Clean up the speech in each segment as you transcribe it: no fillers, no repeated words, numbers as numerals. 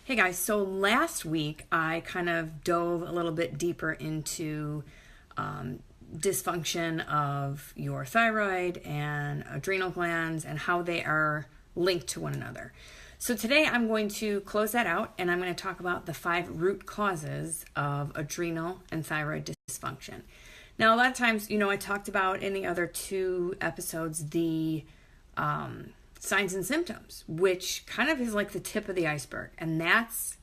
Hey guys, so last week I kind of dove a little bit deeper into dysfunction of your thyroid and adrenal glands and how they are linked to one another. So today I'm going to close that out and I'm going to talk about the 5 root causes of adrenal and thyroid dysfunction. Now, a lot of times, I talked about in the other 2 episodes the signs and symptoms, which kind of is like the tip of the iceberg. And that's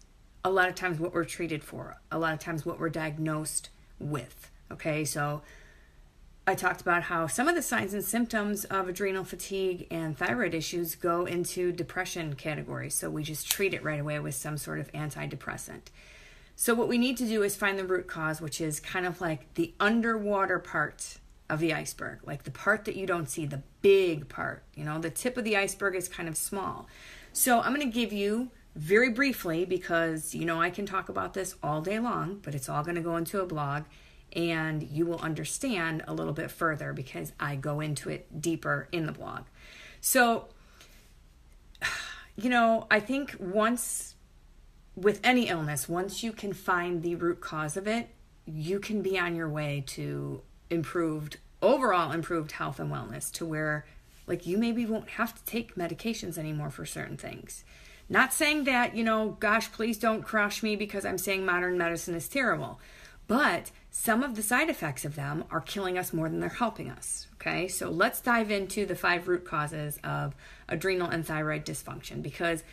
a lot of times what we're treated for, a lot of times what we're diagnosed with. Okay, so I talked about how some of the signs and symptoms of adrenal fatigue and thyroid issues go into depression categories. So we just treat it right away with some sort of antidepressant. So what we need to do is find the root cause, which is kind of like the underwater part of the iceberg, like the part that you don't see, the big part. The tip of the iceberg is kind of small. So I'm going to give you very briefly, because I can talk about this all day long, but it's all going to go into a blog and you will understand a little bit further because I go into it deeper in the blog. So, I think with any illness, once you can find the root cause of it, you can be on your way to overall improved health and wellness, to where you maybe won't have to take medications anymore for certain things. Not saying that, gosh, please don't crush me because I'm saying modern medicine is terrible. But some of the side effects of them are killing us more than they're helping us. Okay, so let's dive into the 5 root causes of adrenal and thyroid dysfunction, because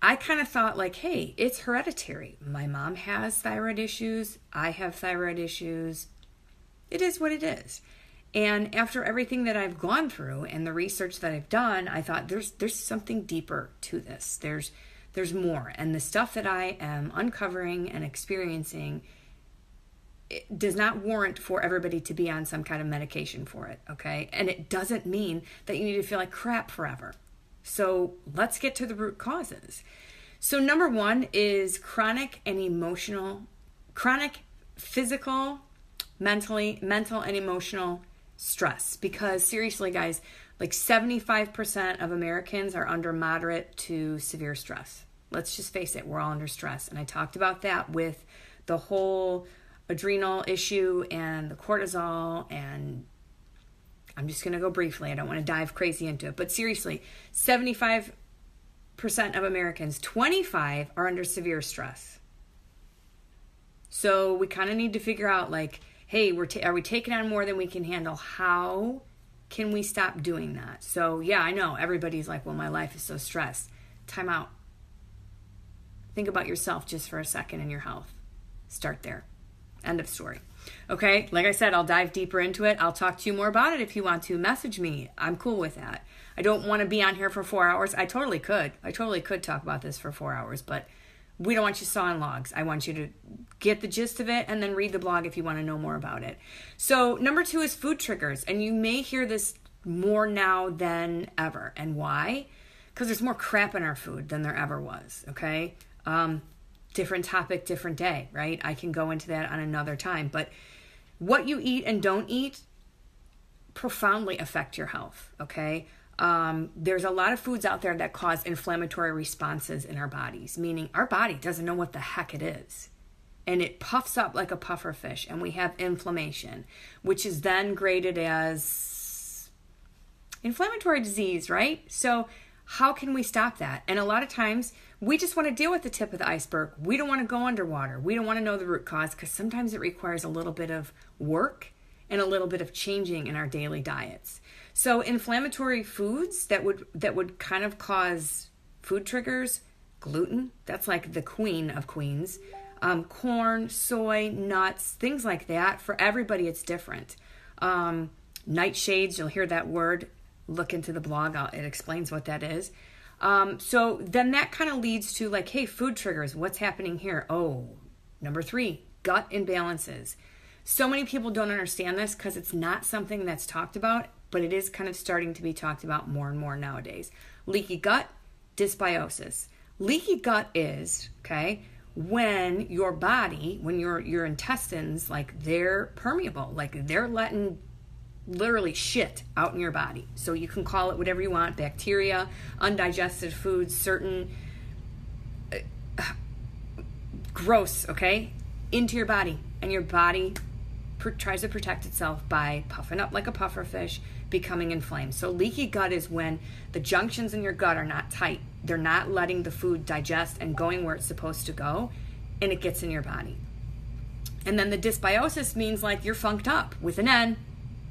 I kind of thought hey, it's hereditary. My mom has thyroid issues. I have thyroid issues. It is what it is. And after everything that I've gone through and the research that I've done, I thought there's something deeper to this. There's more. And the stuff that I am uncovering and experiencing, it does not warrant for everybody to be on some kind of medication for it, okay? And it doesn't mean that you need to feel like crap forever. So let's get to the root causes. So number 1 is chronic, physical, mental and emotional stress. Because seriously, guys, 75% of Americans are under moderate to severe stress. Let's just face it, we're all under stress. And I talked about that with the whole adrenal issue and the cortisol, and I'm just going to go briefly. I don't want to dive crazy into it. But seriously, 75% of Americans, 25 are under severe stress. So we kind of need to figure out hey, are we taking on more than we can handle? How can we stop doing that? So yeah, I know everybody's well, my life is so stressed. Time out. Think about yourself just for a second and your health. Start there. End of story. Okay, like I said, I'll dive deeper into it. I'll talk to you more about it if you want to. Message me. I'm cool with that. I don't want to be on here for 4 hours. I totally could talk about this for 4 hours, but we don't want you sawing logs. I want you to get the gist of it and then read the blog if you want to know more about it. So number 2 is food triggers. And you may hear this more now than ever. And why? Because there's more crap in our food than there ever was, okay? Different topic, different day, right? I can go into that on another time. But what you eat and don't eat profoundly affect your health, okay? There's a lot of foods out there that cause inflammatory responses in our bodies, meaning our body doesn't know what the heck it is. And it puffs up like a puffer fish, and we have inflammation, which is then graded as inflammatory disease, right? So how can we stop that? And a lot of times we just want to deal with the tip of the iceberg. We don't want to go underwater. We don't want to know the root cause, because sometimes it requires a little bit of work and a little bit of changing in our daily diets. So inflammatory foods that would kind of cause food triggers: gluten, that's like the queen of queens, corn, soy, nuts, things like that. For everybody, it's different. Nightshades, you'll hear that word. Look into the blog. It explains what that is. So then that kind of leads to hey, food triggers. What's happening here? Oh, number 3, gut imbalances. So many people don't understand this because it's not something that's talked about, but it is kind of starting to be talked about more and more nowadays. Leaky gut, dysbiosis. Leaky gut is, when your body, when your intestines, they're permeable, they're letting literally shit out in your body. So you can call it whatever you want: bacteria, undigested foods, certain gross, okay, into your body, and your body tries to protect itself by puffing up like a pufferfish, becoming inflamed. So leaky gut is when the junctions in your gut are not tight. They're not letting the food digest and going where it's supposed to go, and it gets in your body. And then the dysbiosis means like you're funked up with an N.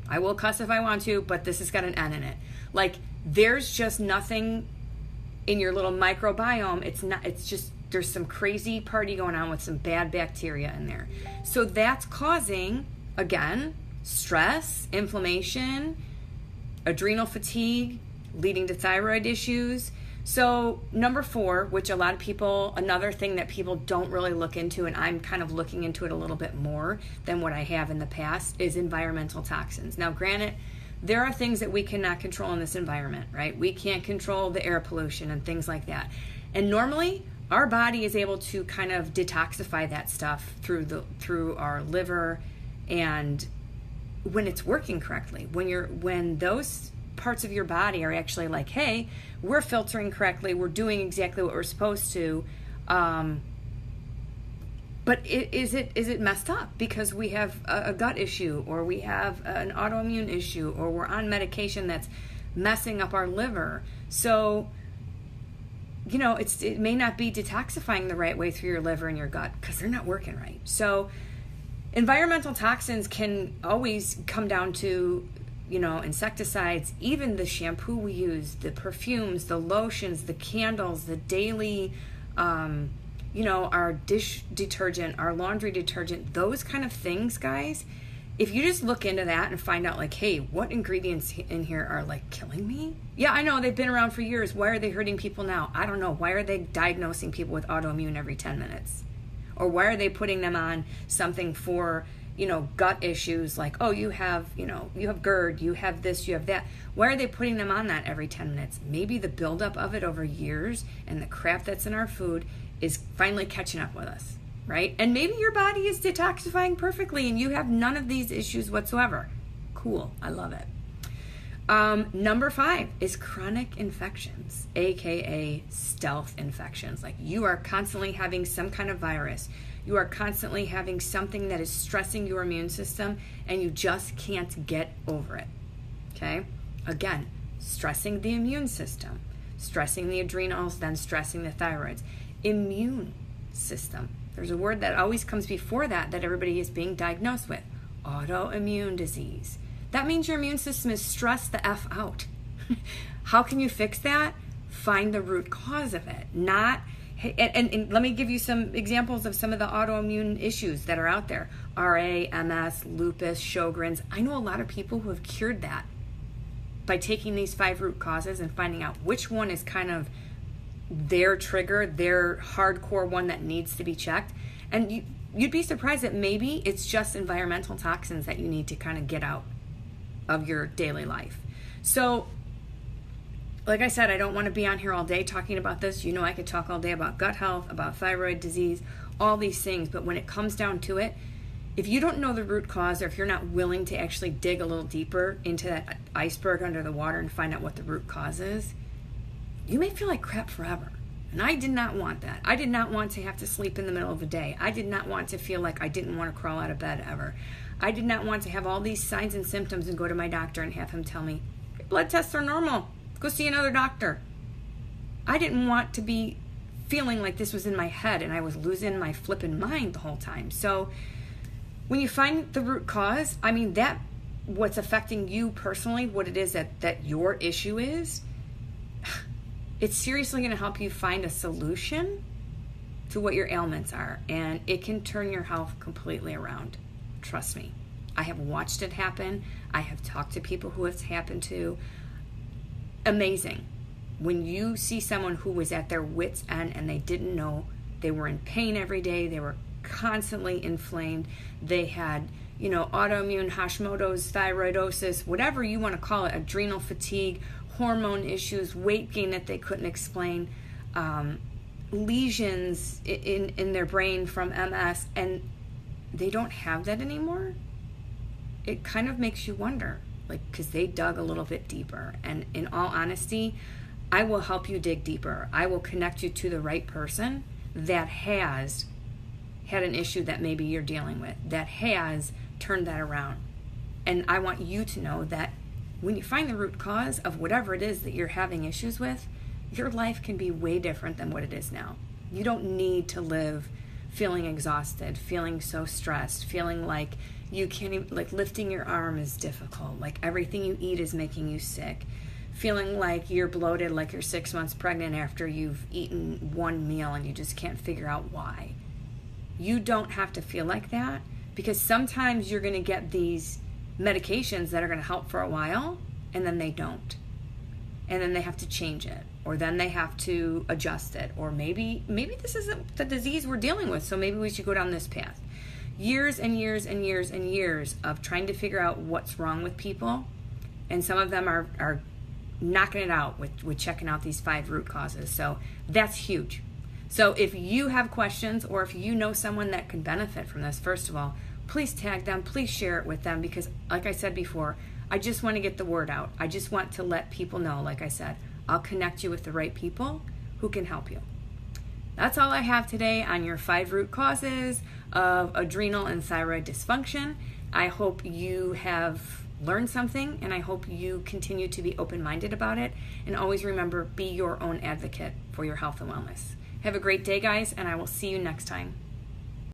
I will cuss if I want to, but this has got an N in it. Like there's just nothing in your little microbiome. It's just, there's some crazy party going on with some bad bacteria in there. So that's causing, again, stress, inflammation, adrenal fatigue, leading to thyroid issues. So number 4, which a lot of people, another thing that people don't really look into, and I'm kind of looking into it a little bit more than what I have in the past, is environmental toxins. Now, granted, there are things that we cannot control in this environment, right? We can't control the air pollution and things like that. And normally, our body is able to kind of detoxify that stuff through our liver, and when it's working correctly, when those parts of your body are actually like, hey, we're filtering correctly, we're doing exactly what we're supposed to, but is it messed up because we have a gut issue, or we have an autoimmune issue, or we're on medication that's messing up our liver? So it may not be detoxifying the right way through your liver and your gut because they're not working right. So environmental toxins can always come down to, insecticides, even the shampoo we use, the perfumes, the lotions, the candles, the daily, our dish detergent, our laundry detergent, those kind of things, guys. If you just look into that and find out like, hey, what ingredients in here are like killing me? Yeah, I know they've been around for years. Why are they hurting people now? I don't know. Why are they diagnosing people with autoimmune every 10 minutes? Or why are they putting them on something for, gut issues like, oh, you have GERD, you have this, you have that. Why are they putting them on that every 10 minutes? Maybe the buildup of it over years and the crap that's in our food is finally catching up with us. Right? And maybe your body is detoxifying perfectly and you have none of these issues whatsoever. Cool. I love it. Number 5 is chronic infections, aka stealth infections. Like you are constantly having some kind of virus. You are constantly having something that is stressing your immune system and you just can't get over it. Okay? Again, stressing the immune system, stressing the adrenals, then stressing the thyroids. Immune system. There's a word that always comes before that everybody is being diagnosed with. Autoimmune disease. That means your immune system is stressed the F out. How can you fix that? Find the root cause of it. And let me give you some examples of some of the autoimmune issues that are out there. RA, MS, lupus, Sjogren's. I know a lot of people who have cured that by taking these 5 root causes and finding out which one is kind of their trigger, their hardcore one that needs to be checked. And you'd be surprised that maybe it's just environmental toxins that you need to kind of get out of your daily life. So, like I said, I don't want to be on here all day talking about this. I could talk all day about gut health, about thyroid disease, all these things. But when it comes down to it, if you don't know the root cause, or if you're not willing to actually dig a little deeper into that iceberg under the water and find out what the root cause is, you may feel like crap forever. And I did not want that. I did not want to have to sleep in the middle of the day. I did not want to feel like I didn't want to crawl out of bed ever. I did not want to have all these signs and symptoms and go to my doctor and have him tell me, your blood tests are normal. Go see another doctor. I didn't want to be feeling like this was in my head and I was losing my flipping mind the whole time. So when you find the root cause, that what's affecting you personally, what it is that your issue is, it's seriously going to help you find a solution to what your ailments are. And it can turn your health completely around. Trust me. I have watched it happen. I have talked to people who it's happened to. Amazing. When you see someone who was at their wit's end and they didn't know, they were in pain every day, they were constantly inflamed, they had, autoimmune Hashimoto's, thyroidosis, whatever you want to call it, adrenal fatigue, hormone issues, weight gain that they couldn't explain, lesions in their brain from MS, and they don't have that anymore. It kind of makes you wonder, because they dug a little bit deeper. And in all honesty, I will help you dig deeper. I will connect you to the right person that has had an issue that maybe you're dealing with, that has turned that around. And I want you to know that when you find the root cause of whatever it is that you're having issues with, your life can be way different than what it is now. You don't need to live feeling exhausted, feeling so stressed, feeling like you can't even, like lifting your arm is difficult, like everything you eat is making you sick, feeling like you're bloated, like you're 6 months pregnant after you've eaten one meal and you just can't figure out why. You don't have to feel like that, because sometimes you're going to get these medications that are going to help for a while and then they don't. And then they have to change it, or then they have to adjust it, or maybe this isn't the disease we're dealing with, so maybe we should go down this path. Years and years and years and years of trying to figure out what's wrong with people, and some of them are knocking it out with checking out these 5 root causes. So that's huge. So if you have questions, or if you know someone that could benefit from this, first of all, please tag them, please share it with them, because like I said before, I just want to get the word out. I just want to let people know, like I said, I'll connect you with the right people who can help you. That's all I have today on your 5 root causes of adrenal and thyroid dysfunction. I hope you have learned something, and I hope you continue to be open-minded about it. And always remember, be your own advocate for your health and wellness. Have a great day, guys, and I will see you next time.